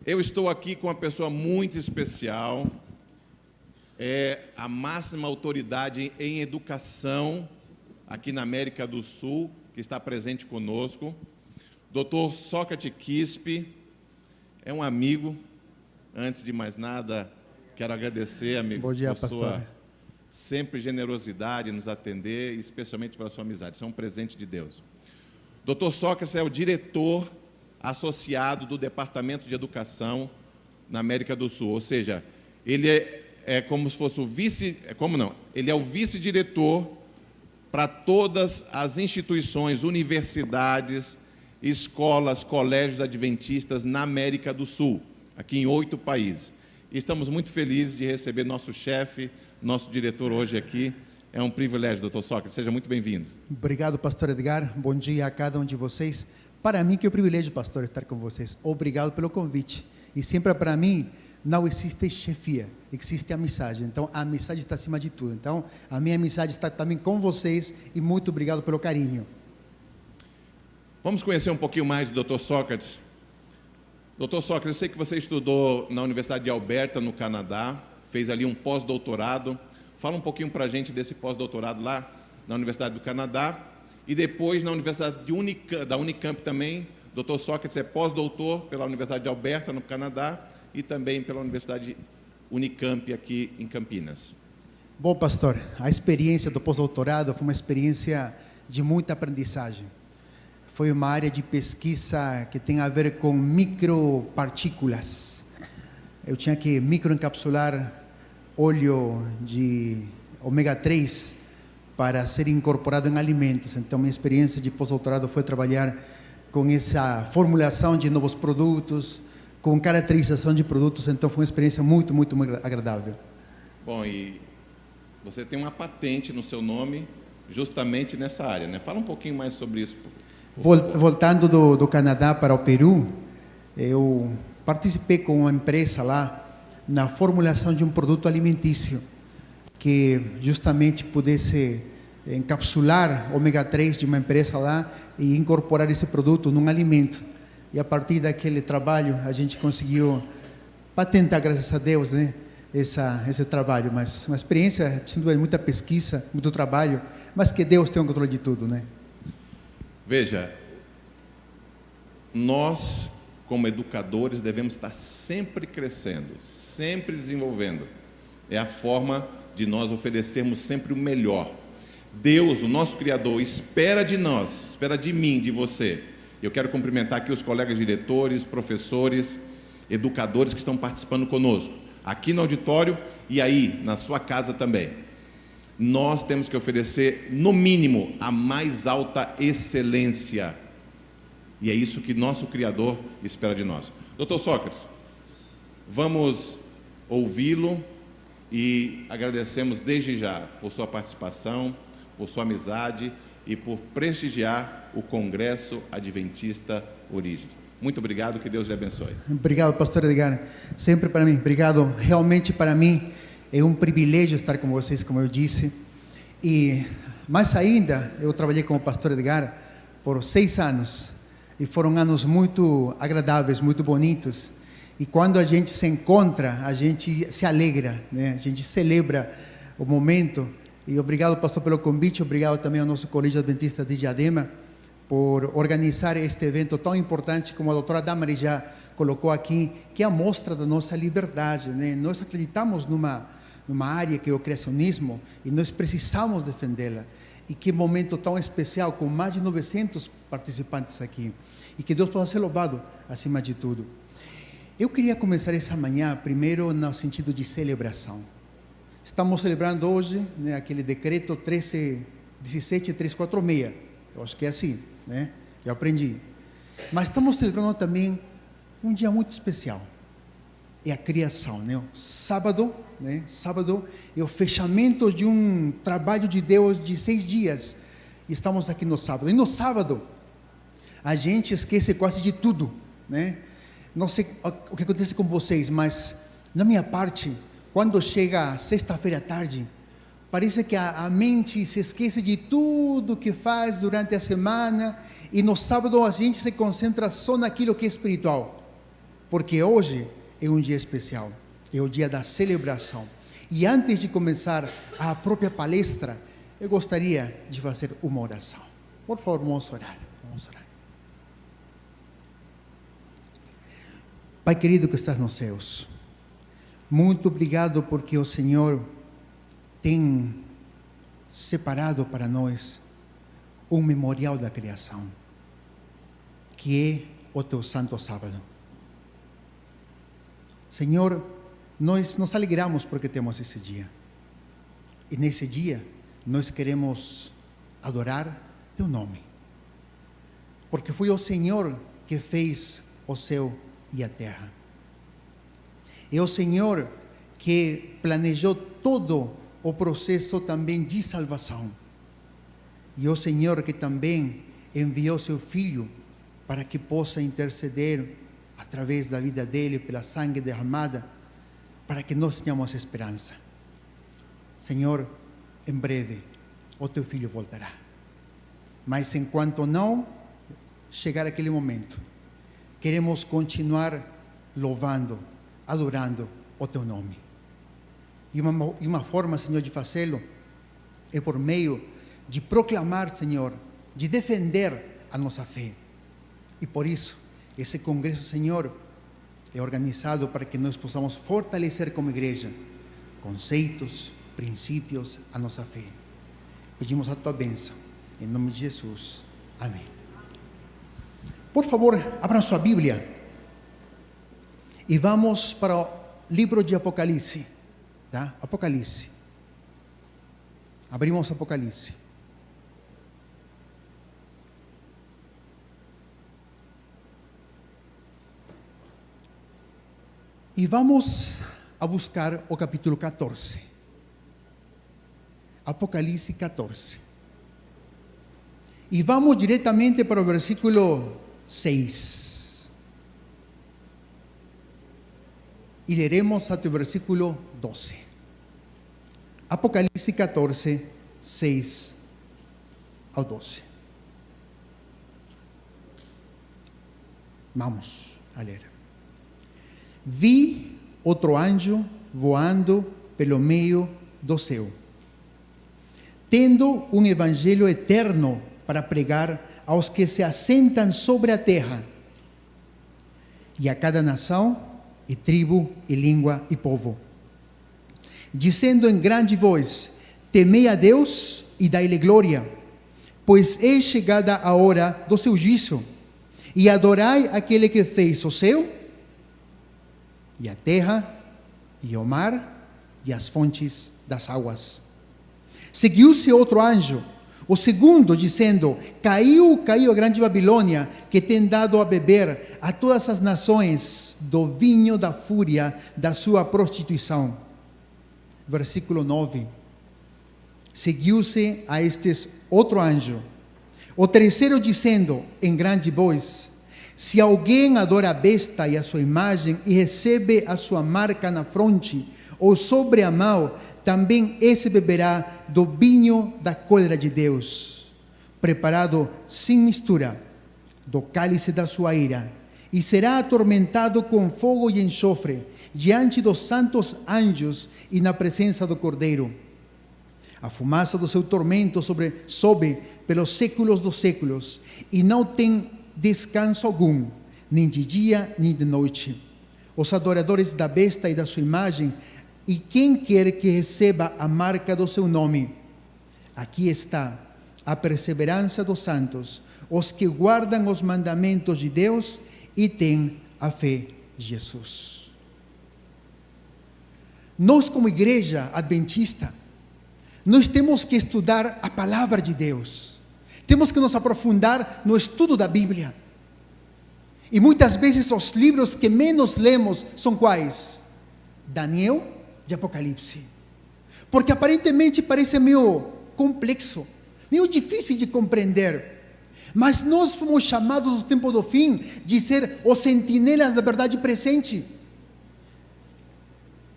Eu estou aqui com uma pessoa muito especial, é a máxima autoridade em educação aqui na América do Sul, que está presente conosco. Dr. Sócrates Quispe é um amigo. Antes de mais nada, quero agradecer, amigo, Bom dia, por pastor. sua sempre generosidade em nos atender, e especialmente pela sua amizade. Isso é um presente de Deus. Dr. Sócrates é o diretor associado do Departamento de Educação na América do Sul, ou seja, ele é como se fosse o ele é o vice-diretor para todas as instituições, universidades, escolas, colégios adventistas na América do Sul, aqui em 8 países. E estamos muito felizes de receber nosso chefe, nosso diretor hoje aqui. É um privilégio, Dr. Sócrates, seja muito bem-vindo. Obrigado, pastor Edgar. Bom dia a cada um de vocês. Para mim, que é um privilégio, pastor, estar com vocês. Obrigado pelo convite. E sempre para mim, não existe chefia, existe amizade. Então, a amizade está acima de tudo. Então, a minha amizade está também com vocês e muito obrigado pelo carinho. Vamos conhecer um pouquinho mais do Dr. Sócrates. Dr. Sócrates, eu sei que você estudou na Universidade de Alberta, no Canadá, fez ali um pós-doutorado. Fala um pouquinho para a gente desse pós-doutorado lá na Universidade do Canadá. E depois na Universidade da Unicamp também. Dr. Sócrates é pós-doutor pela Universidade de Alberta, no Canadá, e também pela Universidade Unicamp aqui em Campinas. Bom, pastor, a experiência do pós-doutorado foi uma experiência de muita aprendizagem. Foi uma área de pesquisa que tem a ver com micropartículas. Eu tinha que microencapsular óleo de ômega 3 para ser incorporado em alimentos. Então, minha experiência de pós-doutorado foi trabalhar com essa formulação de novos produtos, com caracterização de produtos. Então, foi uma experiência muito agradável. Bom, e você tem uma patente no seu nome justamente nessa área, né? Fala um pouquinho mais sobre isso. Voltando do Canadá para o Peru, eu participei com uma empresa lá na formulação de um produto alimentício que justamente pudesse encapsular ômega 3 de uma empresa lá e incorporar esse produto num alimento. E a partir daquele trabalho a gente conseguiu patentar, graças a Deus, né, esse trabalho. Mas uma experiência, sem dúvida, muita pesquisa, muito trabalho, mas que Deus tem o controle de tudo, né? Veja, nós, como educadores, devemos estar sempre crescendo, sempre desenvolvendo. É a forma de nós oferecermos sempre o melhor. Deus, o nosso Criador, espera de nós, espera de mim, de você. Eu quero cumprimentar aqui os colegas diretores, professores, educadores que estão participando conosco, aqui no auditório e aí, na sua casa também. Nós temos que oferecer, no mínimo, a mais alta excelência. E é isso que nosso Criador espera de nós. Dr. Sócrates, vamos ouvi-lo e agradecemos desde já por sua participação, por sua amizade e por prestigiar o Congresso Adventista Origens. Muito obrigado, que Deus lhe abençoe. Obrigado, pastor Edgar. Sempre para mim, obrigado. Realmente para mim é um privilégio estar com vocês, como eu disse. E mais ainda, eu trabalhei como pastor Edgar por 6 anos. E foram anos muito agradáveis, muito bonitos. E quando a gente se encontra, a gente se alegra, né? A gente celebra o momento. E obrigado, pastor, pelo convite. Obrigado também ao nosso Colégio Adventista de Diadema por organizar este evento tão importante, como a doutora Damaris já colocou aqui, que é a mostra da nossa liberdade, né? Nós acreditamos numa área que é o criacionismo e nós precisamos defendê-la. E que momento tão especial, com mais de 900 participantes aqui. E que Deus possa ser louvado acima de tudo. Eu queria começar essa manhã, primeiro, no sentido de celebração. Estamos celebrando hoje, né, aquele decreto 17346. Eu acho que é assim, né? Eu aprendi. Mas estamos celebrando também um dia muito especial. É a criação, né? Sábado, né? Sábado é o fechamento de um trabalho de Deus de 6 dias. E estamos aqui no sábado. E no sábado, a gente esquece quase de tudo, né? Não sei o que acontece com vocês, mas na minha parte, quando chega sexta-feira à tarde, parece que a mente se esquece de tudo que faz durante a semana, e no sábado a gente se concentra só naquilo que é espiritual. porque hoje é um dia especial, é o dia da celebração. E antes de começar a própria palestra, eu gostaria de fazer uma oração. Por favor, vamos orar. Vamos orar. Pai querido que estás nos céus, muito obrigado porque o Senhor tem separado para nós um memorial da criação, que é o teu santo sábado. Senhor, nós nos alegramos porque temos esse dia. E nesse dia, nós queremos adorar teu nome. Porque foi o Senhor que fez o céu e a terra. É o Senhor que planejou todo o processo também de salvação. E o Senhor que também enviou seu Filho para que possa interceder através da vida dele, pela sangue derramada, para que nós tenhamos esperança. Senhor, em breve o teu Filho voltará. Mas enquanto não chegar aquele momento, queremos continuar louvando, adorando o teu nome. E uma forma, Senhor, de fazê-lo é por meio de proclamar, Senhor, de defender a nossa fé. E por isso, esse congresso, Senhor, é organizado para que nós possamos fortalecer como igreja conceitos, princípios, a nossa fé. Pedimos a tua bênção, em nome de Jesus. Amém. Por favor, abram sua Bíblia e vamos para o livro de Apocalipse, tá? Apocalipse. Abrimos Apocalipse. E vamos a buscar o capítulo 14. Apocalipse 14. E vamos diretamente para o versículo 6. E leremos até o versículo 12. Apocalipse 14, 6 ao 12. Vamos a ler. Vi outro anjo voando pelo meio do céu, tendo um evangelho eterno para pregar aos que se assentam sobre a terra, e a cada nação, e tribo, e língua, e povo, dizendo em grande voz: temei a Deus e dai-lhe glória, pois é chegada a hora do seu juízo, e adorai aquele que fez o céu, e a terra, e o mar, e as fontes das águas. Seguiu-se outro anjo, o segundo, dizendo: caiu a grande Babilônia, que tem dado a beber a todas as nações do vinho da fúria da sua prostituição. Versículo 9. Seguiu-se a estes outro anjo, o terceiro, dizendo em grande voz: se alguém adora a besta e a sua imagem, e recebe a sua marca na fronte ou sobre a mão, também esse beberá do vinho da cólera de Deus, preparado sem mistura, do cálice da sua ira, e será atormentado com fogo e enxofre, diante dos santos anjos e na presença do Cordeiro. A fumaça do seu tormento sobe pelos séculos dos séculos, e não tem descanso algum, nem de dia nem de noite. Os adoradores da besta e da sua imagem, e quem quer que receba a marca do seu nome. Aqui está a perseverança dos santos, os que guardam os mandamentos de Deus e têm a fé em Jesus. Nós, como igreja adventista, nós temos que estudar a palavra de Deus. Temos que nos aprofundar no estudo da Bíblia. E muitas vezes os livros que menos lemos são quais? Daniel e Apocalipse. Porque aparentemente parece meio complexo, meio difícil de compreender. Mas nós fomos chamados no tempo do fim de ser os sentinelas da verdade presente.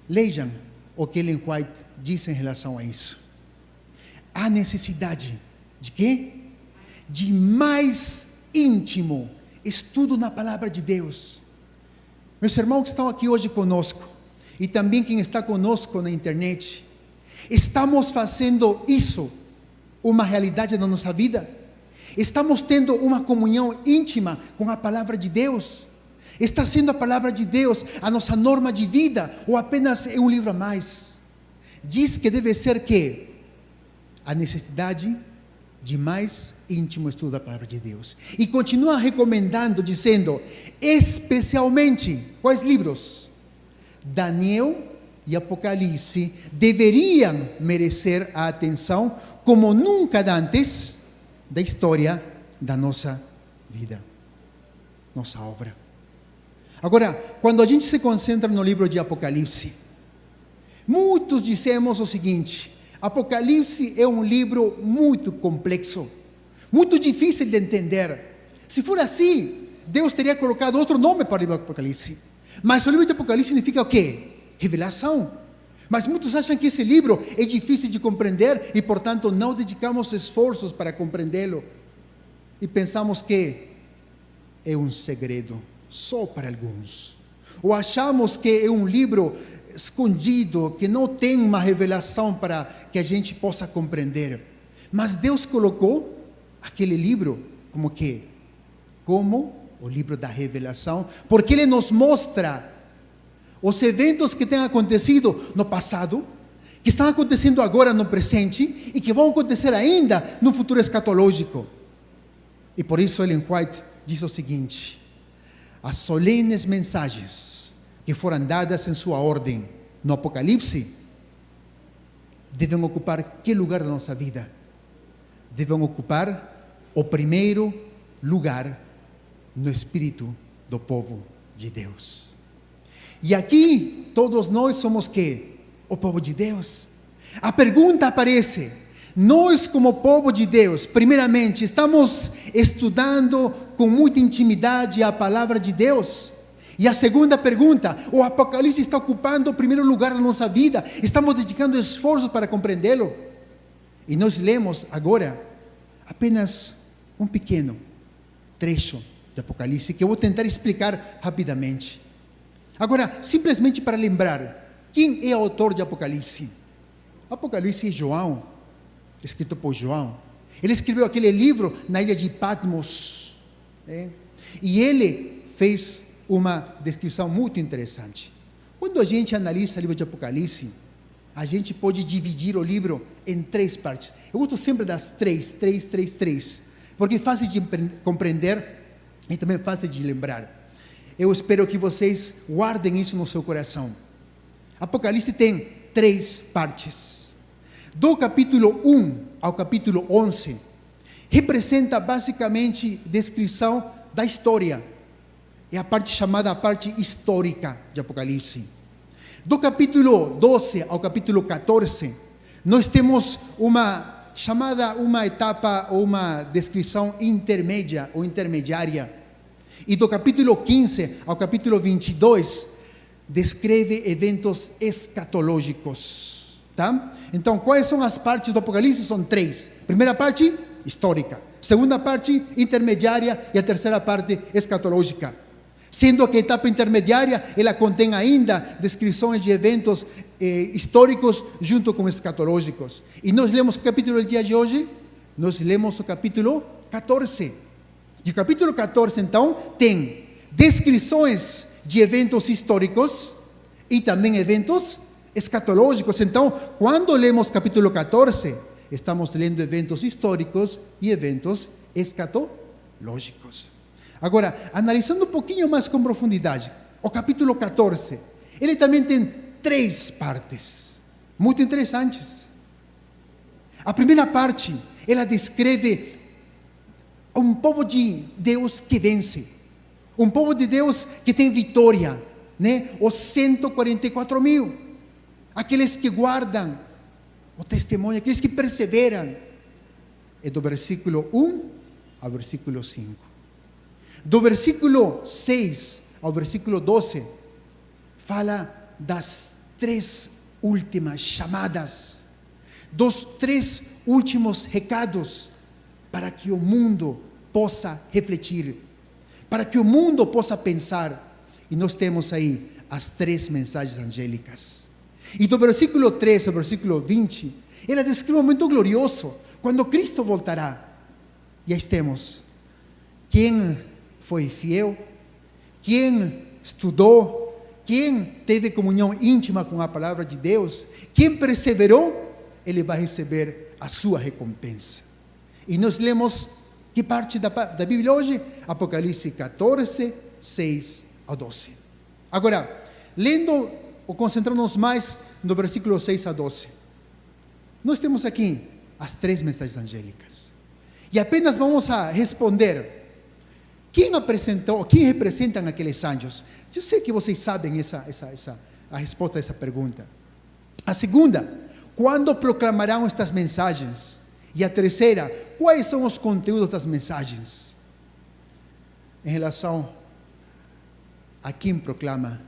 Leiam o que Ellen White diz em relação a isso. Há necessidade de quê? De mais íntimo estudo na palavra de Deus. Meus irmãos que estão aqui hoje conosco, e também quem está conosco na internet, estamos fazendo isso uma realidade na nossa vida? Estamos tendo uma comunhão íntima com a palavra de Deus? Está sendo a palavra de Deus a nossa norma de vida, ou apenas é um livro a mais? Diz que deve ser que a necessidade de mais íntimo estudo da palavra de Deus. E continua recomendando, dizendo, especialmente, quais livros? Daniel e Apocalipse deveriam merecer a atenção como nunca antes da história da nossa vida, nossa obra. Agora, quando a gente se concentra no livro de Apocalipse, muitos dizemos o seguinte: Apocalipse é um livro muito complexo, muito difícil de entender. Se for assim, Deus teria colocado outro nome para o livro de Apocalipse. Mas o livro de Apocalipse significa o quê? Revelação. Mas muitos acham que esse livro é difícil de compreender e, portanto, não dedicamos esforços para compreendê-lo. E pensamos que é um segredo só para alguns. Ou achamos que é um livro escondido, que não tem uma revelação para que a gente possa compreender. Mas Deus colocou aquele livro como que? Como o livro da revelação, porque Ele nos mostra os eventos que têm acontecido no passado, que estão acontecendo agora no presente e que vão acontecer ainda no futuro escatológico. E por isso Ellen White diz o seguinte: as solenes mensagens que foram dadas em sua ordem no Apocalipse devem ocupar que lugar da nossa vida? Devem ocupar o primeiro lugar no espírito do povo de Deus. E aqui todos nós somos que? O povo de Deus. A pergunta aparece: nós como povo de Deus, primeiramente, estamos estudando com muita intimidade a palavra de Deus? E a segunda pergunta: o Apocalipse está ocupando o primeiro lugar da nossa vida? Estamos dedicando esforços para compreendê-lo? E nós lemos agora apenas um pequeno trecho de Apocalipse, que eu vou tentar explicar rapidamente. Agora, simplesmente para lembrar, quem é o autor de Apocalipse? Apocalipse é João, escrito por João. Ele escreveu aquele livro na ilha de Patmos, e ele fez uma descrição muito interessante. Quando a gente analisa o livro de Apocalipse, a gente pode dividir o livro em 3 partes. Eu gosto sempre das 3, porque é fácil de compreender e também fácil de lembrar. Eu espero que vocês guardem isso no seu coração. Apocalipse tem 3 partes. Do capítulo 1 ao capítulo 11, representa basicamente descrição da história. É a parte chamada a parte histórica de Apocalipse. Do capítulo 12 ao capítulo 14, nós temos uma etapa ou uma descrição intermédia ou intermediária. E do capítulo 15 ao capítulo 22, descreve eventos escatológicos. Tá? Então, quais são as partes do Apocalipse? São 3. Primeira parte, histórica. Segunda parte, intermediária. E a terceira parte, escatológica. Sendo que a etapa intermediária, ela contém ainda descrições de eventos históricos junto com escatológicos. E nós lemos o capítulo do dia de hoje? Nós lemos o capítulo 14. E o capítulo 14, então, tem descrições de eventos históricos e também eventos escatológicos. Então, quando lemos capítulo 14, estamos lendo eventos históricos e eventos escatológicos. Agora, analisando um pouquinho mais com profundidade, o capítulo 14, ele também tem 3 partes, muito interessantes. A primeira parte, ela descreve um povo de Deus que vence, um povo de Deus que tem vitória, né? Os 144 mil, aqueles que guardam o testemunho, aqueles que perseveram. É do versículo 1 ao versículo 5. Do versículo 6 ao versículo 12, fala das 3 últimas chamadas, dos 3 últimos recados, para que o mundo possa refletir, para que o mundo possa pensar. E nós temos aí as 3 mensagens angélicas. E do versículo 3 ao versículo 20, ela descreve um momento glorioso, quando Cristo voltará. E aí temos quem foi fiel, quem estudou, quem teve comunhão íntima com a palavra de Deus, quem perseverou, ele vai receber a sua recompensa. E nós lemos que parte da Bíblia hoje? Apocalipse 14, 6 ao 12. Agora, lendo ou concentrando-nos mais no versículo 6 a 12, nós temos aqui as 3 mensagens angélicas. E apenas vamos a responder quem apresentou, quem representam aqueles anjos. Eu sei que vocês sabem a resposta a essa pergunta. A segunda, quando proclamarão estas mensagens? E a terceira, quais são os conteúdos das mensagens? Em relação a quem proclama,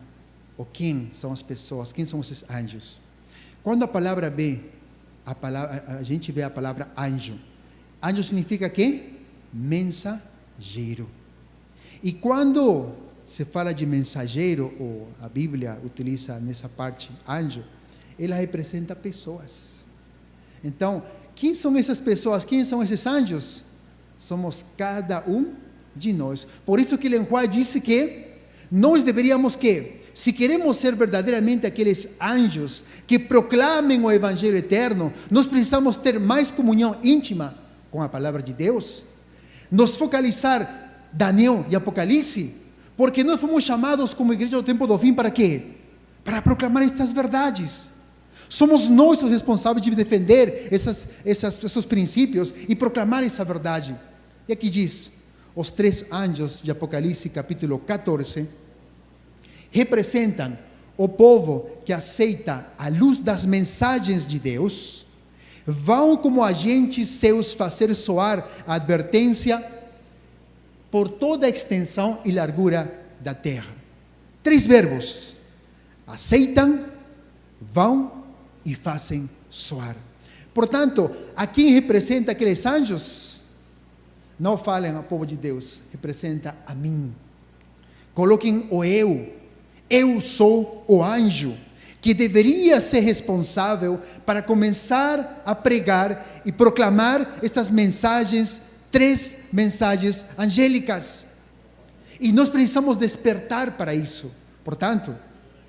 ou quem são as pessoas, quem são esses anjos. Quando a palavra vem, a gente vê a palavra anjo. Anjo significa quê? Mensageiro. E quando se fala de mensageiro, ou a Bíblia utiliza nessa parte anjo, ela representa pessoas. Então, quem são essas pessoas? Quem são esses anjos? Somos cada um de nós. Por isso que Lenhuai disse que nós deveríamos se queremos ser verdadeiramente aqueles anjos que proclamem o Evangelho eterno, nós precisamos ter mais comunhão íntima com a palavra de Deus, nos focalizar Daniel e Apocalipse, porque nós fomos chamados como igreja do tempo do fim para quê? Para proclamar estas verdades. Somos nós os responsáveis de defender esses princípios e proclamar essa verdade. E aqui diz, os 3 anjos de Apocalipse capítulo 14, representam o povo que aceita a luz das mensagens de Deus, vão como agentes seus fazer soar a advertência por toda a extensão e largura da terra. 3 verbos: aceitam, vão e fazem soar. Portanto, a quem representa aqueles anjos? Não falem ao povo de Deus, representa a mim. Coloquem o eu. Eu sou o anjo que deveria ser responsável para começar a pregar e proclamar estas mensagens, 3 mensagens angélicas. E nós precisamos despertar para isso. Portanto,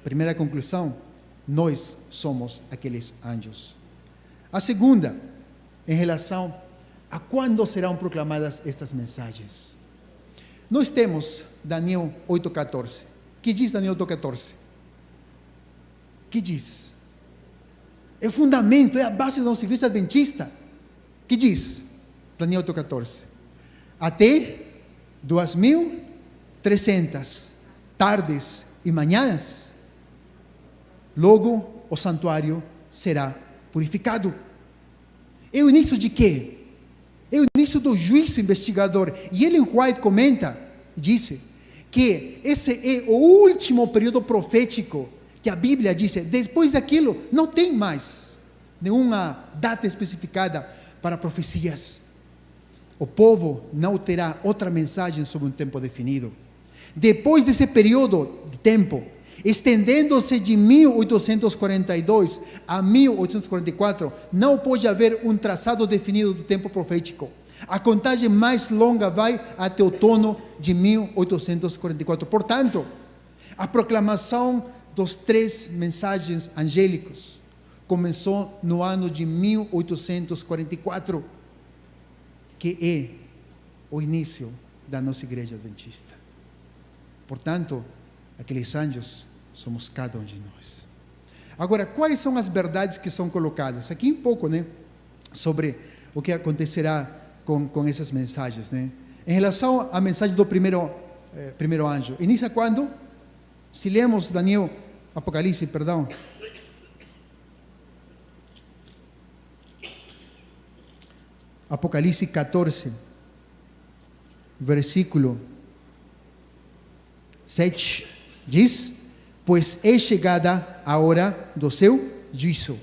primeira conclusão, nós somos aqueles anjos. A segunda, em relação a quando serão proclamadas estas mensagens. Nós temos Daniel 8,14. Que diz Daniel 8,14? Que diz? É o fundamento, é a base da nossa igreja adventista. Que diz? Daniel 8,14. Até 2.300 tardes e manhãs, logo o santuário será purificado. É o início de quê? É o início do juízo investigador. E Ellen White comenta, disse, que esse é o último período profético que a Bíblia diz. Depois daquilo, não tem mais nenhuma data especificada para profecias. O povo não terá outra mensagem sobre um tempo definido. Depois desse período de tempo, estendendo-se de 1842 a 1844, não pode haver um traçado definido do tempo profético. A contagem mais longa vai até o outono de 1844. Portanto, a proclamação dos 3 mensagens angélicos começou no ano de 1844, que é o início da nossa igreja adventista. Portanto, aqueles anjos somos cada um de nós. Agora, quais são as verdades que são colocadas? Aqui um pouco, sobre o que acontecerá com essas mensagens, Em relação à mensagem do primeiro anjo, inicia quando? Se lemos Apocalipse, Apocalipse 14, versículo 7, diz: pois é chegada a hora do seu juízo.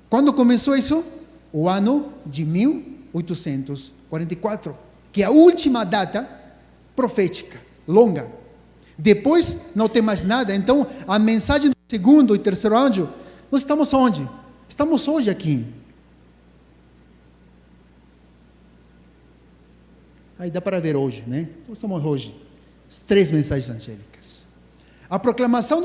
Quando começou isso? O ano de 1844, que é a última data profética, longa. Depois não tem mais nada. Então, a mensagem do segundo e terceiro anjo, nós estamos onde? Estamos hoje aqui. Aí dá para ver hoje, né? Nós estamos hoje. As 3 mensagens angélicas. A proclamação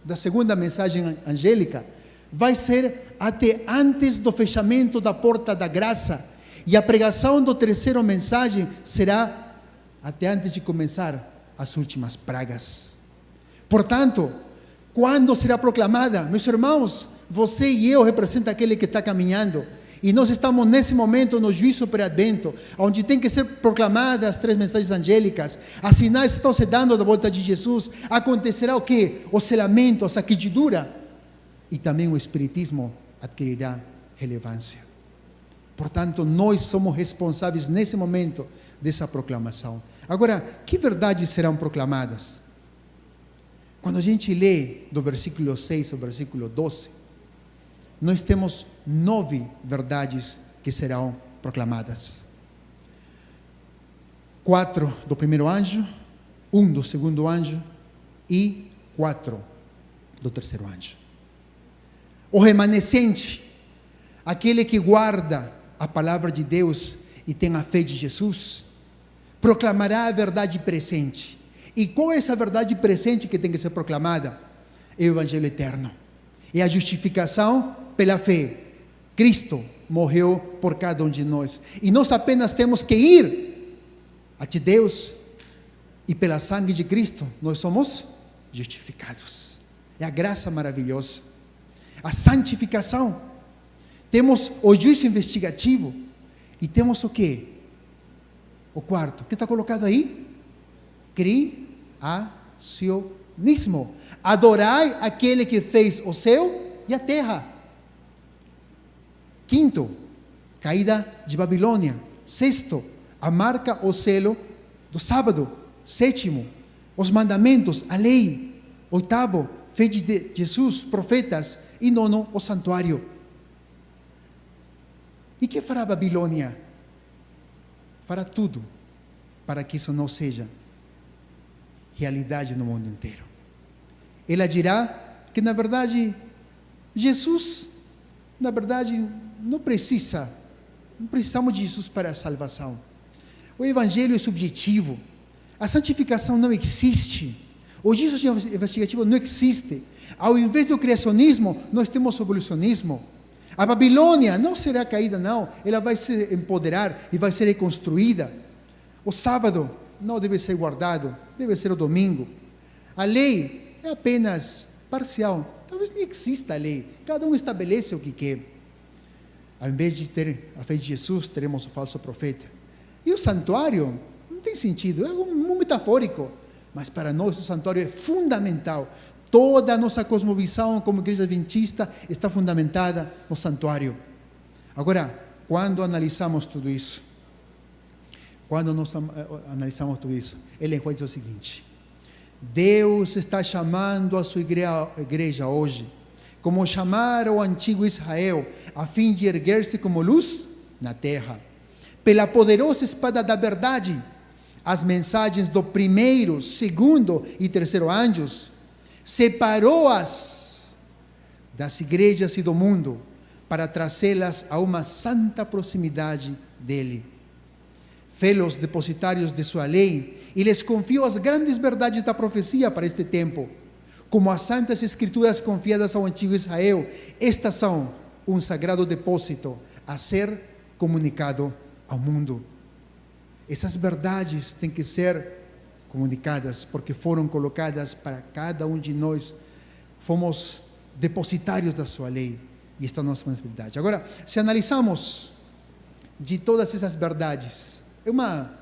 da segunda mensagem angélica vai ser até antes do fechamento da porta da graça. E a pregação do terceiro mensagem será até antes de começar as últimas pragas. Portanto, quando será proclamada? Meus irmãos, você e eu representam aquele que está caminhando. E nós estamos nesse momento no juízo pré-advento, onde tem que ser proclamadas as 3 mensagens angélicas. As sinais estão se dando da volta de Jesus. Acontecerá o quê? O selamento, a saquidura. E também o espiritismo adquirirá relevância. Portanto, nós somos responsáveis nesse momento dessa proclamação. Agora, que verdades serão proclamadas? Quando a gente lê do versículo 6 ao versículo 12, nós temos 9 verdades que serão proclamadas. 4 do primeiro anjo, 1 do segundo anjo e 4 do terceiro anjo. O remanescente, aquele que guarda a palavra de Deus e tem a fé de Jesus, proclamará a verdade presente. E qual é essa verdade presente que tem que ser proclamada? É o Evangelho eterno. É a justificação pela fé. Cristo morreu por cada um de nós. E nós apenas temos que ir até Deus. E pela sangue de Cristo, nós somos justificados. É a graça maravilhosa. A santificação. Temos o juízo investigativo. E temos o quê? O quarto. O que está colocado aí? Criacionismo. Adorai aquele que fez o céu e a terra. Quinto, caída de Babilônia. Sexto, a marca, o selo do sábado. Sétimo, os mandamentos, a lei. Oitavo, fé de Jesus, profetas. E nono, o santuário. E que fará a Babilônia? Fará tudo para que isso não seja realidade no mundo inteiro. Ela dirá que, na verdade, Jesus, na verdade, não precisamos de Jesus para a salvação. O Evangelho é subjetivo. A santificação não existe. O juízo investigativo não existe. Ao invés do criacionismo, nós temos o evolucionismo. A Babilônia não será caída, não. Ela vai se empoderar e vai ser reconstruída. O sábado não deve ser guardado, deve ser o domingo. A lei é apenas parcial. Talvez nem exista a lei. Cada um estabelece o que quer. Ao invés de ter a fé de Jesus, teremos o falso profeta. E o santuário não tem sentido, é um metafórico. Mas para nós o santuário é fundamental. Toda a nossa cosmovisão como igreja adventista está fundamentada no santuário. Agora, quando analisamos tudo isso, ele encontra o seguinte: Deus está chamando a sua igreja hoje, como chamaram o antigo Israel, a fim de erguer-se como luz na terra. Pela poderosa espada da verdade, as mensagens do primeiro, segundo e terceiro anjos, separou-as das igrejas e do mundo, para trazê-las a uma santa proximidade dele. Fê-los depositários de sua lei, e lhes confiou as grandes verdades da profecia para este tempo. Como as santas escrituras confiadas ao antigo Israel, estas são um sagrado depósito a ser comunicado ao mundo. Essas verdades têm que ser comunicadas, porque foram colocadas para cada um de nós. Fomos depositários da sua lei, e esta é a nossa responsabilidade. Agora, se analisamos de todas essas verdades, é uma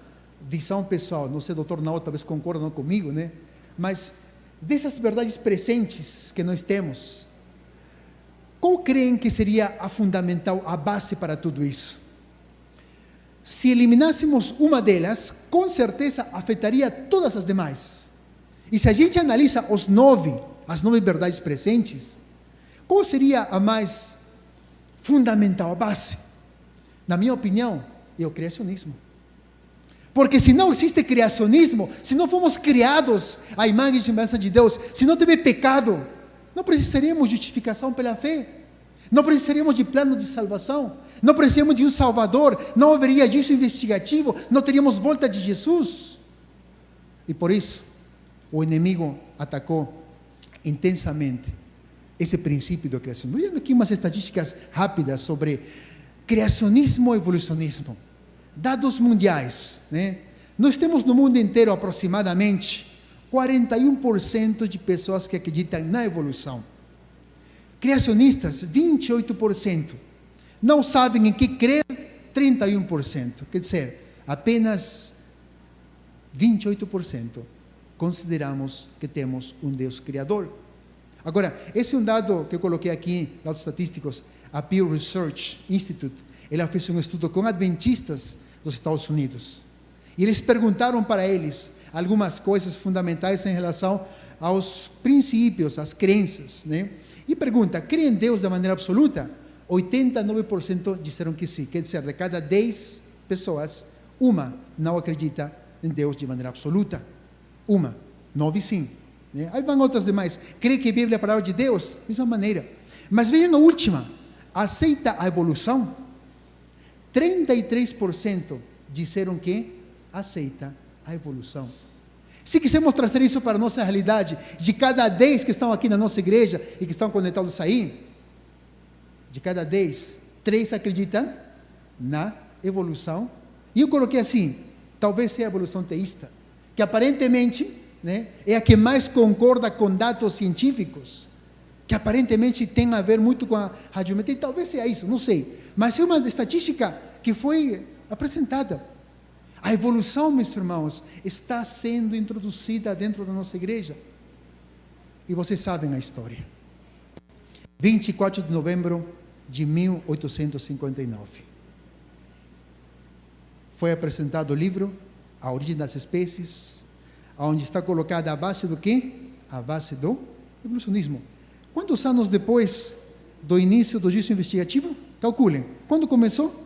visão pessoal, não sei, doutor Nau talvez concorda não comigo, né? Mas dessas verdades presentes que nós temos, qual creem que seria a fundamental, a base para tudo isso? Se eliminássemos uma delas, com certeza afetaria todas as demais. E se a gente analisa as 9 verdades presentes, qual seria a mais fundamental, a base? Na minha opinião, é o criacionismo. Porque se não existe criacionismo, se não fomos criados à imagem e semelhança de Deus, se não teve pecado, não precisaríamos de justificação pela fé, não precisaríamos de plano de salvação, não precisaríamos de um Salvador, não haveria disso investigativo, não teríamos volta de Jesus. E por isso, o inimigo atacou intensamente esse princípio do criacionismo. Vejam aqui umas estatísticas rápidas sobre criacionismo e evolucionismo. Dados mundiais, né? Nós temos no mundo inteiro aproximadamente 41% de pessoas que acreditam na evolução. Criacionistas, 28%. Não sabem em que crer, 31%. Quer dizer, apenas 28% consideramos que temos um Deus Criador. Agora, esse é um dado que eu coloquei aqui, dados estatísticos, a Pew Research Institute. Ela fez um estudo com adventistas dos Estados Unidos. E eles perguntaram para eles algumas coisas fundamentais em relação aos princípios, às crenças, né? E pergunta, crê em Deus de maneira absoluta? 89% disseram que sim. Quer dizer, de cada 10 pessoas, uma não acredita em Deus de maneira absoluta. Uma, 9 sim. Né? Aí vão outras demais. Crê que a Bíblia é a palavra de Deus? Mesma maneira. Mas vejam a última. Aceita a evolução? 33% disseram que aceita a evolução. Se quisermos trazer isso para a nossa realidade, de cada 10 que estão aqui na nossa igreja e que estão conectados aí, de cada 10, 3 acreditam na evolução. E eu coloquei assim, talvez seja a evolução teísta, que aparentemente, né, é a que mais concorda com dados científicos, que aparentemente tem a ver muito com a radiometria, talvez seja isso, não sei. Mas é uma estatística que foi apresentada. A evolução, meus irmãos, está sendo introduzida dentro da nossa igreja. E vocês sabem a história. 24 de novembro de 1859. Foi apresentado o livro A Origem das Espécies, onde está colocada a base do quê? A base do evolucionismo. Quantos anos depois do início do juízo investigativo? Calculem. Quando começou?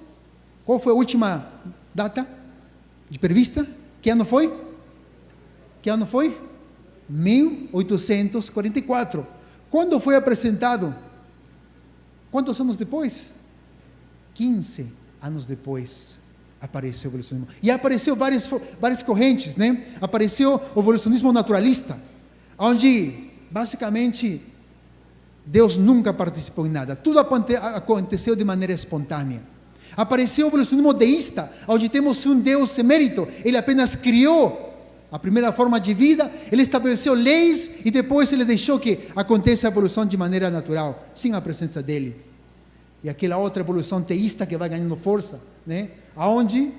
Qual foi a última data de prevista? Que ano foi? Que ano foi? 1844. Quando foi apresentado? Quantos anos depois? 15 anos depois apareceu o evolucionismo. E apareceu várias correntes, né? Apareceu o evolucionismo naturalista, onde basicamente Deus nunca participou em nada. Tudo aconteceu de maneira espontânea. Apareceu o evolucionismo deísta, onde temos um Deus emérito. Ele apenas criou a primeira forma de vida, ele estabeleceu leis e depois ele deixou que aconteça a evolução de maneira natural, sem a presença dele. E aquela outra evolução teísta que vai ganhando força, né? Onde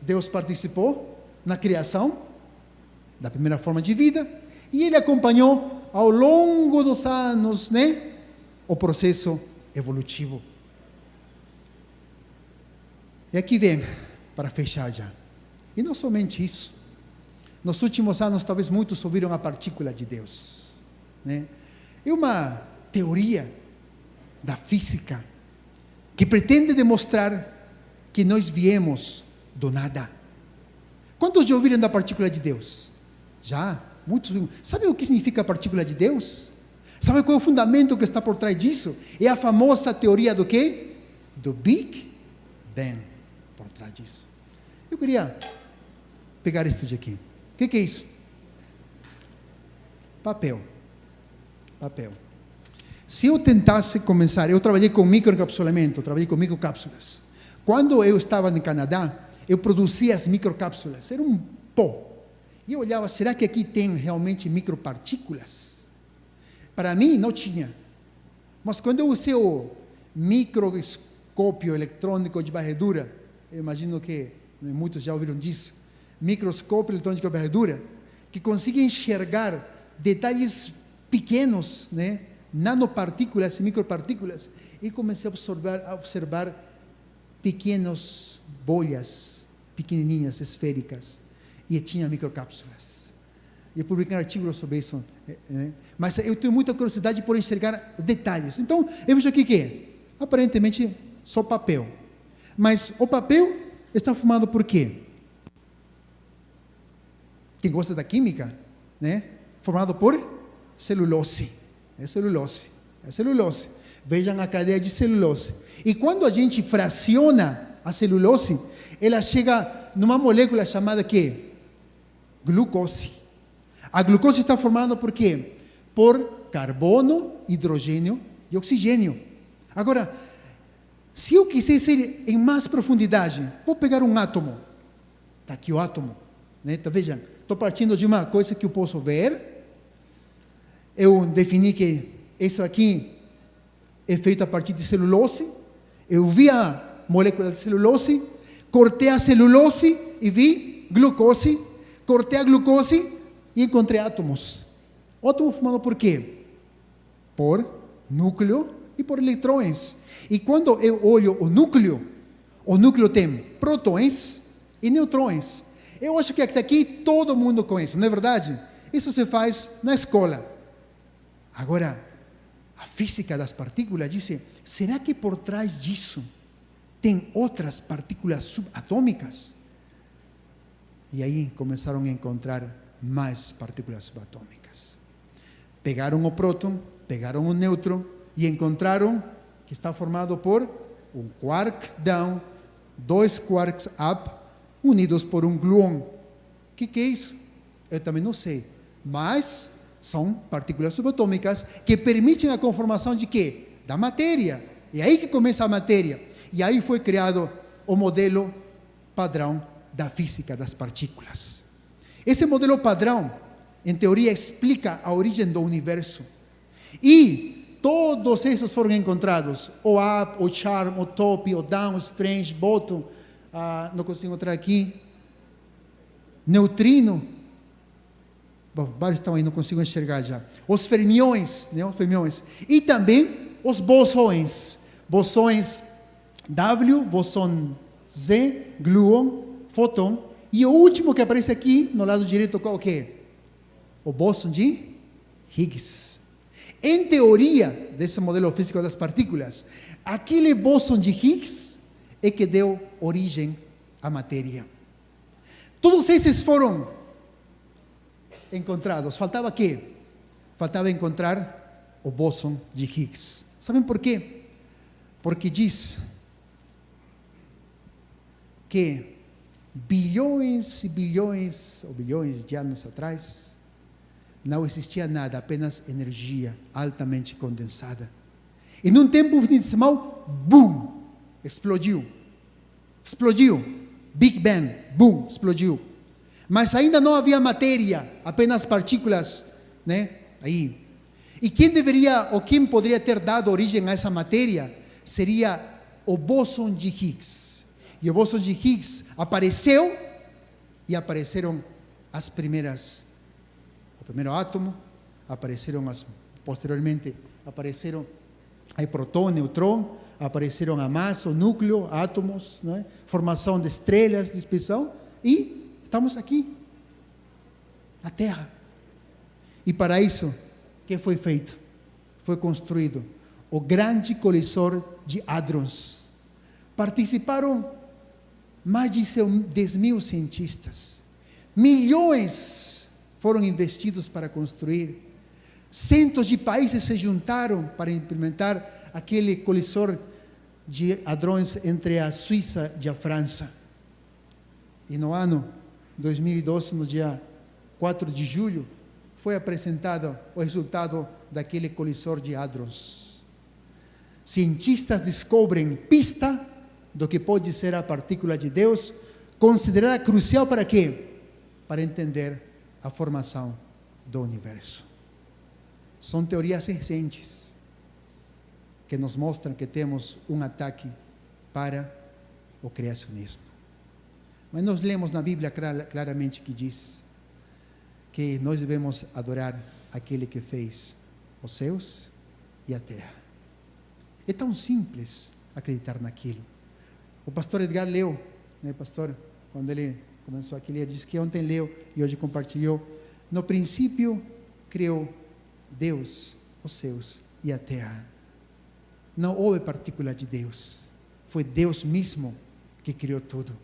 Deus participou na criação da primeira forma de vida e ele acompanhou ao longo dos anos, né, o processo evolutivo. E aqui vem, para fechar já. E não somente isso. Nos últimos anos, talvez muitos ouviram a partícula de Deus, né? É uma teoria da física que pretende demonstrar que nós viemos do nada. Quantos já ouviram da partícula de Deus? Já, muitos ouviram. Sabe o que significa a partícula de Deus? Sabe qual é o fundamento que está por trás disso? É a famosa teoria do quê? Do Big Bang, por trás disso. Eu queria pegar isso de aqui. O que é isso? Papel. Se eu tentasse começar, eu trabalhei com microencapsulamento, trabalhei com microcápsulas. Quando eu estava no Canadá, eu produzia as microcápsulas, era um pó. E eu olhava, será que aqui tem realmente micropartículas? Para mim, não tinha. Mas quando eu usei o microscópio eletrônico de varredura, eu imagino que muitos já ouviram disso, microscópio eletrônico de varredura, que consegue enxergar detalhes pequenos, né? Nanopartículas e micropartículas, e comecei a observar pequenas bolhas, pequenininhas, esféricas, e tinha microcápsulas. E eu publiquei um artigo sobre isso, né? Mas eu tenho muita curiosidade por enxergar detalhes. Então, eu vejo aqui que, aparentemente, só papel. Mas o papel está formado por quê? quem gosta da química, né? Formado por celulose. É celulose. É celulose. Vejam a cadeia de celulose. E quando a gente fraciona a celulose, ela chega numa molécula chamada que? Glucose. A glucose está formada por quê? Por carbono, hidrogênio e oxigênio. Agora, se eu quiser ir em mais profundidade, vou pegar um átomo. Está aqui o átomo. Né? Então, vejam, estou partindo de uma coisa que eu posso ver. Eu defini que isso aqui é feito a partir de celulose. Eu vi a molécula de celulose, cortei a celulose e vi glucose. Cortei a glucose e encontrei átomos. Átomo formado por quê? Por núcleo e por eletrões. E quando eu olho o núcleo tem prótons e neutrões. Eu acho que até aqui todo mundo conhece, não é verdade? Isso se faz na escola. Agora, a física das partículas diz, será que por trás disso tem outras partículas subatômicas? E aí começaram a encontrar mais partículas subatômicas. Pegaram o próton, pegaram o nêutron e encontraram que está formado por um quark down, 2 quarks up, unidos por um gluon. O que é isso? Eu também não sei. Mas são partículas subatômicas que permitem a conformação de quê? Da matéria. É aí que começa a matéria. E aí foi criado o modelo padrão da física das partículas. Esse modelo padrão, em teoria, explica a origem do universo. E todos esses foram encontrados. O up, o charm, o top, o down, o strange, bottom, não consigo encontrar aqui, neutrino. Bom, vários estão aí, não consigo enxergar já. Os fermiões, né? Os fermiões. E também os bosões. Bosões W, bosão Z, gluon, fóton. E o último que aparece aqui, no lado direito, qual que é? O bóson de Higgs. Em teoria, desse modelo físico das partículas, aquele bóson de Higgs é que deu origem à matéria. Todos esses foram encontrados. Faltava quê? Faltava encontrar o bóson de Higgs. Sabem por quê? Porque diz que bilhões e bilhões, ou bilhões de anos atrás, não existia nada, apenas energia altamente condensada. E num tempo infinitesimal, boom, explodiu. Explodiu. Big Bang, boom, explodiu. Mas ainda não havia matéria, apenas partículas, né? Aí. E quem deveria, ou quem poderia ter dado origem a essa matéria, seria o bóson de Higgs. E o bóson de Higgs apareceu, e apareceram as primeiras, o primeiro átomo, posteriormente apareceram aí próton, nêutron, apareceram a massa, o núcleo, átomos, né? Formação de estrelas, dispersão, e estamos aqui, na Terra. E para isso, o que foi feito? Foi construído o grande colisor de hadrons. Participaram mais de 10 mil cientistas. Milhões foram investidos para construir. Centos de países se juntaram para implementar aquele colisor de hadrões entre a Suíça e a França. E no ano 2012, no dia 4 de julho, foi apresentado o resultado daquele colisor de hadrons. Cientistas descobrem pista do que pode ser a partícula de Deus, considerada crucial para quê? Para entender a formação do universo. São teorias recentes que nos mostram que temos um ataque para o criacionismo. Mas nós lemos na Bíblia claramente que diz que nós devemos adorar aquele que fez os céus e a terra. É tão simples acreditar naquilo. O pastor Edgar leu, né, pastor, quando ele começou aqui, ele disse que ontem leu e hoje compartilhou. No princípio criou Deus os céus e a terra. Não houve partícula de Deus. Foi Deus mesmo que criou tudo.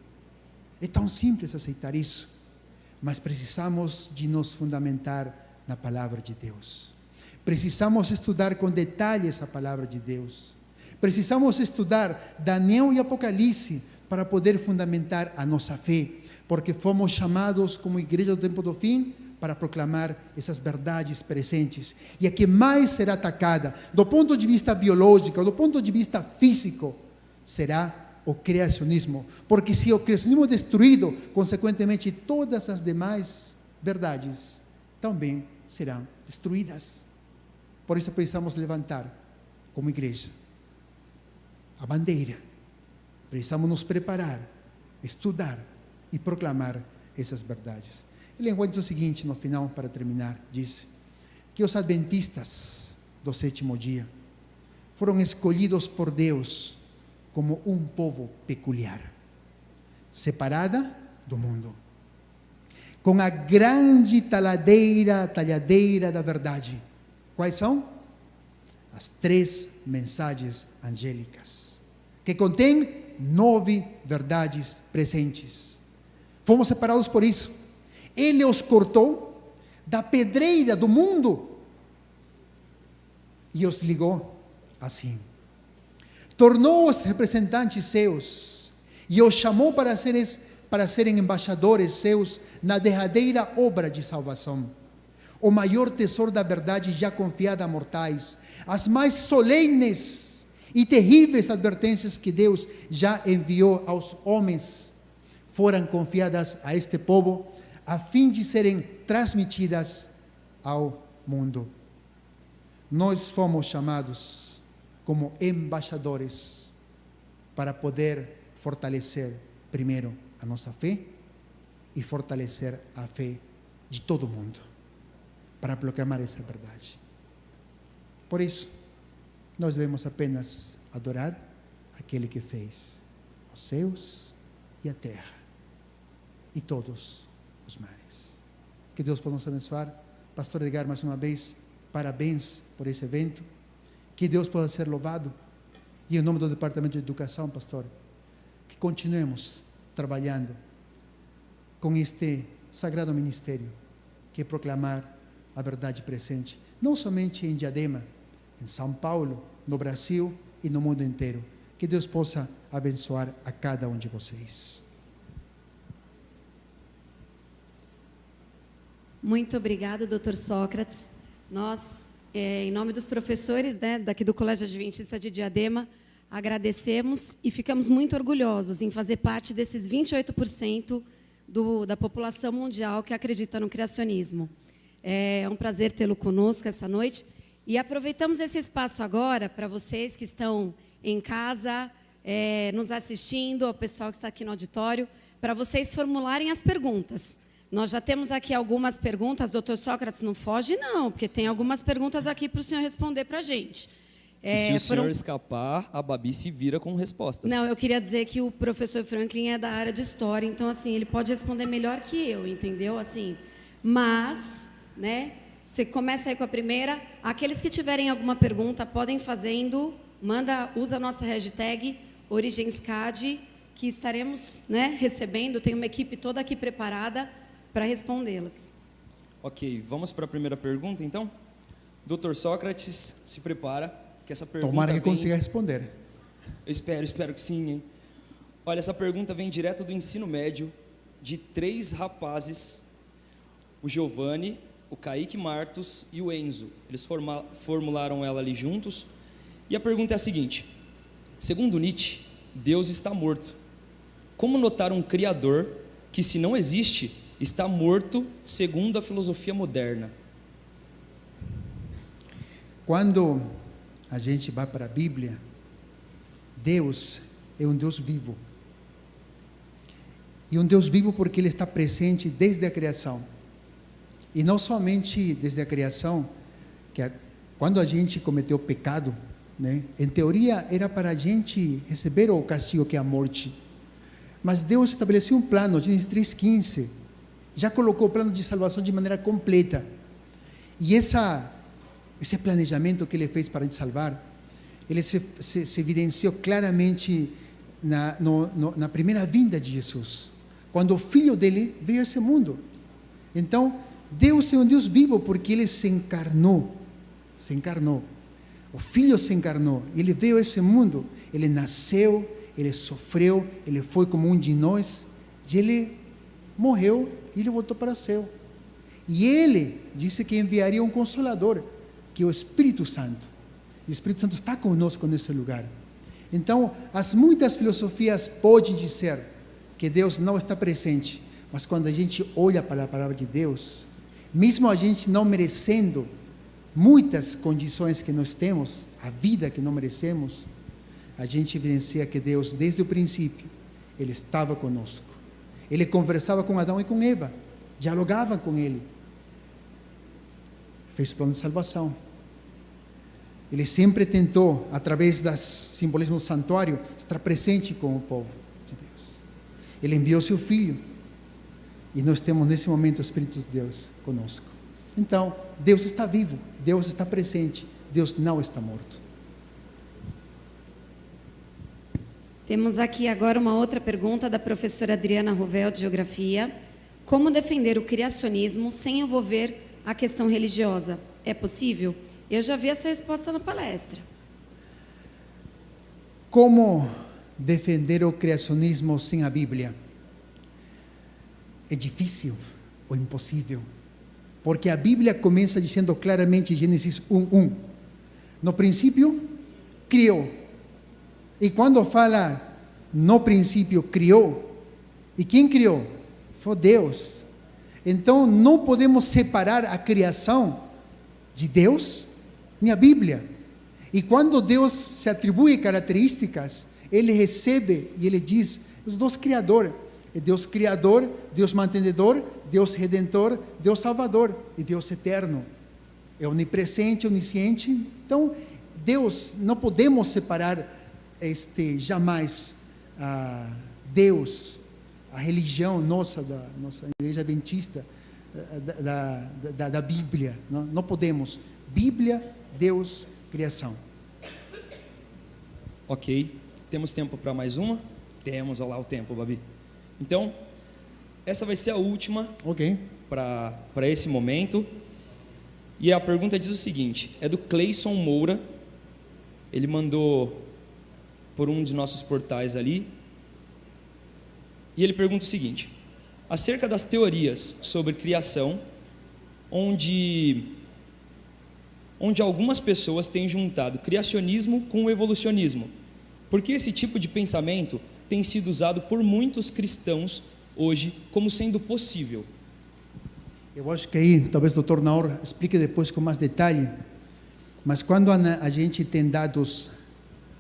É tão simples aceitar isso. mas precisamos de nos fundamentar na palavra de Deus. Precisamos estudar com detalhes a palavra de Deus. Precisamos estudar Daniel e Apocalipse para poder fundamentar a nossa fé, porque fomos chamados como igreja do tempo do fim para proclamar essas verdades presentes. E a que mais será atacada, do ponto de vista biológico, do ponto de vista físico, será o criacionismo. Porque se o criacionismo é destruído, consequentemente todas as demais verdades também serão destruídas. Por isso precisamos levantar, como igreja, a bandeira. Precisamos nos preparar, estudar e proclamar essas verdades. Ele encontra o seguinte no final, para terminar, diz que os adventistas do sétimo dia foram escolhidos por Deus como um povo peculiar, separada do mundo, com a grande talhadeira da verdade. Quais são? As 3 mensagens angélicas, que contém 9 verdades presentes. Fomos separados por isso. Ele os cortou da pedreira do mundo e os ligou assim. Tornou-os representantes seus e os chamou para serem embaixadores seus na derradeira obra de salvação. O maior tesouro da verdade já confiada a mortais, as mais solenes e terríveis advertências que Deus já enviou aos homens, foram confiadas a este povo, a fim de serem transmitidas ao mundo. Nós fomos chamados como embaixadores para poder fortalecer primeiro a nossa fé e fortalecer a fé de todo mundo, para proclamar essa verdade. Por isso, nós devemos apenas adorar aquele que fez os céus e a terra e todos os mares. Que Deus possa nos abençoar. Pastor Edgar, mais uma vez, parabéns por esse evento. Que Deus possa ser louvado. E em nome do Departamento de Educação, pastor, que continuemos trabalhando com este sagrado ministério, que é proclamar a verdade presente, não somente em Diadema, em São Paulo, no Brasil e no mundo inteiro. Que Deus possa abençoar a cada um de vocês. Muito obrigada, Dr. Sócrates. Nós, em nome dos professores, daqui do Colégio Adventista de Diadema, agradecemos e ficamos muito orgulhosos em fazer parte desses 28% da população mundial que acredita no criacionismo. É um prazer tê-lo conosco essa noite. E aproveitamos esse espaço agora para vocês que estão em casa, nos assistindo, ao pessoal que está aqui no auditório, para vocês formularem as perguntas. Nós já temos aqui algumas perguntas. Doutor Sócrates, não foge não, porque tem algumas perguntas aqui para o senhor responder para a gente. E se o senhor escapar, a Babi se vira com respostas. Não, eu queria dizer que o professor Franklin é da área de história, então, assim, ele pode responder melhor que eu, entendeu? Assim, mas, né, você começa aí com a primeira. Aqueles que tiverem alguma pergunta, podem fazendo, usa a nossa hashtag OrigensCAD, que estaremos, né, recebendo. Tem uma equipe toda aqui preparada para respondê-las. Ok, vamos para a primeira pergunta, então? Dr. Sócrates, se prepara, que essa pergunta Tomara que consiga responder. Eu espero que sim, hein? Olha, essa pergunta vem direto do ensino médio, de 3 rapazes, o Giovanni, o Kaique Martos e o Enzo. Eles formularam ela ali juntos. E a pergunta é a seguinte: segundo Nietzsche, Deus está morto. Como notar um Criador que, se não existe, está morto segundo a filosofia moderna? Quando a gente vai para a Bíblia, Deus é um Deus vivo. E um Deus vivo porque Ele está presente desde a criação. E não somente desde a criação, quando a gente cometeu o pecado, né, em teoria era para a gente receber o castigo que é a morte. Mas Deus estabeleceu um plano, Gênesis 3,15, já colocou o plano de salvação de maneira completa. E esse planejamento que Ele fez para nos salvar, ele se evidenciou claramente na primeira vinda de Jesus, quando o Filho dele veio a esse mundo. Então, Deus é um Deus vivo porque Ele se encarnou. Se encarnou. O Filho se encarnou. Ele veio a esse mundo. Ele nasceu, Ele sofreu, Ele foi como um de nós. E Ele morreu e Ele voltou para o céu. E Ele disse que enviaria um Consolador, que é o Espírito Santo. E o Espírito Santo está conosco nesse lugar. Então, as muitas filosofias podem dizer que Deus não está presente. Mas quando a gente olha para a palavra de Deus, mesmo a gente não merecendo muitas condições que nós temos, a vida que não merecemos, a gente evidencia que Deus, desde o princípio, Ele estava conosco. Ele conversava com Adão e com Eva, dialogava com Ele. Fez plano de salvação. Ele sempre tentou, através do simbolismo do santuário, estar presente com o povo de Deus. Ele enviou seu Filho. E nós temos nesse momento o Espírito de Deus conosco. Então, Deus está vivo, Deus está presente, Deus não está morto. Temos aqui agora uma outra pergunta da professora Adriana Rovel, de Geografia. Como defender o criacionismo sem envolver a questão religiosa? É possível? Eu já vi essa resposta na palestra. Como defender o criacionismo sem a Bíblia? É difícil ou impossível? Porque a Bíblia começa dizendo claramente, Gênesis 1:1. No princípio, criou. E quando fala, no princípio, criou, e quem criou? Foi Deus. Então, não podemos separar a criação de Deus, nem a Bíblia. E quando Deus se atribui características, Ele recebe e Ele diz, os dois criadores. É Deus Criador, Deus Mantenedor, Deus Redentor, Deus Salvador e Deus Eterno. É onipresente, onisciente. Então, Deus, não podemos separar jamais Deus, a religião nossa, da nossa igreja adventista, da Bíblia. Não podemos. Bíblia, Deus, criação. Ok. Temos tempo para mais uma? Temos, olha lá o tempo, Babi. Então, essa vai ser a última para esse momento. E a pergunta diz o seguinte, é do Cleison Moura. Ele mandou por um de nossos portais ali. E ele pergunta o seguinte, acerca das teorias sobre criação, onde algumas pessoas têm juntado criacionismo com evolucionismo. Por que esse tipo de pensamento tem sido usado por muitos cristãos hoje como sendo possível? Eu acho que aí, talvez o Dr. Naor explique depois com mais detalhe, mas quando a gente tem dados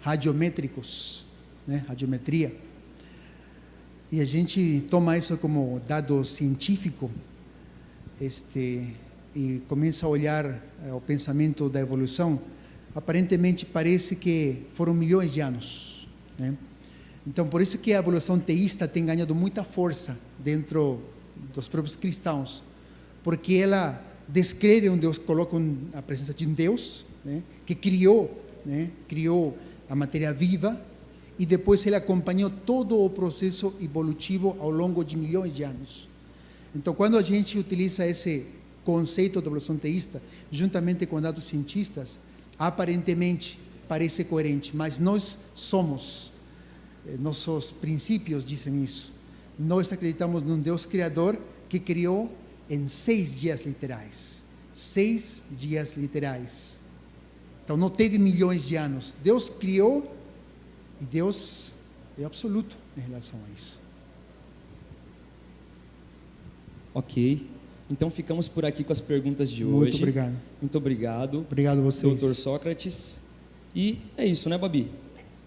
radiométricos, radiometria, e a gente toma isso como dado científico, e começa a olhar o pensamento da evolução, aparentemente parece que foram milhões de anos, Então, por isso que a evolução teísta tem ganhado muita força dentro dos próprios cristãos, porque ela descreve um Deus, coloca a presença de um Deus, que criou a matéria viva, e depois ele acompanhou todo o processo evolutivo ao longo de milhões de anos. Então, quando a gente utiliza esse conceito de evolução teísta, juntamente com dados cientistas, aparentemente parece coerente, mas nós somos... Nossos princípios dizem isso. Nós acreditamos num Deus Criador que criou em 6 dias literais. 6 dias literais. Então não teve milhões de anos. Deus criou e Deus é absoluto em relação a isso. Ok. Então ficamos por aqui com as perguntas de hoje. Muito obrigado. Muito obrigado. Obrigado a vocês. Dr. Sócrates. E é isso, né, Babi?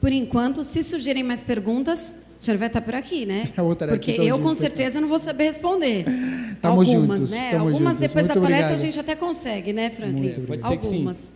Por enquanto, se surgirem mais perguntas, o senhor vai estar por aqui, né? Porque eu, com certeza, não vou saber responder. Estamos algumas, juntos. Né? Estamos Algumas juntos. depois Muito da palestra obrigado. a gente até consegue, né, Franklin? Pode ser que sim. Algumas.